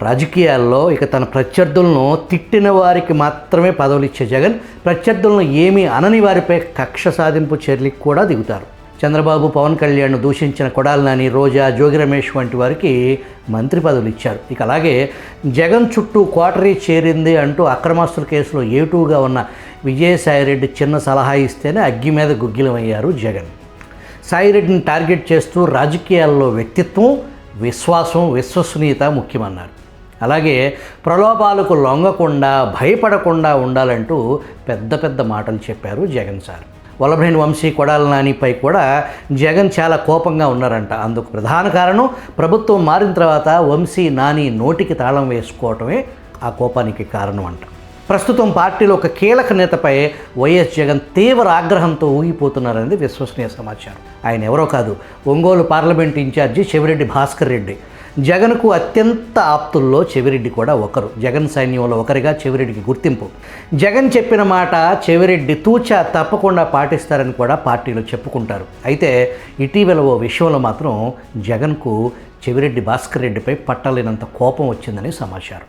రాజకీయాల్లో ఇక తన ప్రత్యర్థులను తిట్టిన వారికి మాత్రమే పదవులు ఇచ్చే జగన్ ప్రత్యర్థులను ఏమీ అనని వారిపై కక్ష సాధింపు చర్యలకు కూడా దిగుతారు. చంద్రబాబు, పవన్ కళ్యాణ్ను దూషించిన కొడాలి నాని, రోజా, జోగి రమేష్ వంటి వారికి మంత్రి పదవులు ఇచ్చారు. ఇక అలాగే జగన్ చుట్టూ కోటరీ చేరింది అంటూ అక్రమాస్తుల కేసులో ఏటూగా ఉన్న విజయసాయిరెడ్డి చిన్న సలహా ఇస్తేనే అగ్గి మీద గుగ్గిలమయ్యారు జగన్. సాయిరెడ్డిని టార్గెట్ చేస్తూ రాజకీయాల్లో వ్యక్తిత్వం, విశ్వాసం, విశ్వసనీయత ముఖ్యమన్నారు. అలాగే ప్రలోభాలకు లొంగకుండా, భయపడకుండా ఉండాలంటూ పెద్ద పెద్ద మాటలు చెప్పారు జగన్ సార్. వల్లభనేని వంశీ, కొడాలి నానిపై కూడా జగన్ చాలా కోపంగా ఉన్నారంట. అందుకు ప్రధాన కారణం ప్రభుత్వం మారిన తర్వాత వంశీ, నాని నోటికి తాళం వేసుకోవటమే ఆ కోపానికి కారణం అంట. ప్రస్తుతం పార్టీలో ఒక కీలక నేతపై వైఎస్ జగన్ తీవ్ర ఆగ్రహంతో ఊగిపోతున్నారనేది విశ్వసనీయ సమాచారం. ఆయన ఎవరో కాదు, ఒంగోలు పార్లమెంట్ ఇన్ఛార్జి చెవిరెడ్డి భాస్కర్ రెడ్డి. జగన్కు అత్యంత ఆప్తుల్లో చెవిరెడ్డి కూడా ఒకరు. జగన్ సైన్యంలో ఒకరిగా చెవిరెడ్డికి గుర్తింపు. జగన్ చెప్పిన మాట చెవిరెడ్డి తూచా తప్పకుండా పాటిస్తారని కూడా పార్టీలో చెప్పుకుంటారు. అయితే ఇటీవల ఓ విషయంలో మాత్రం జగన్కు చెవిరెడ్డి భాస్కర్ రెడ్డిపై పట్టలేనంత కోపం వచ్చిందని సమాచారం.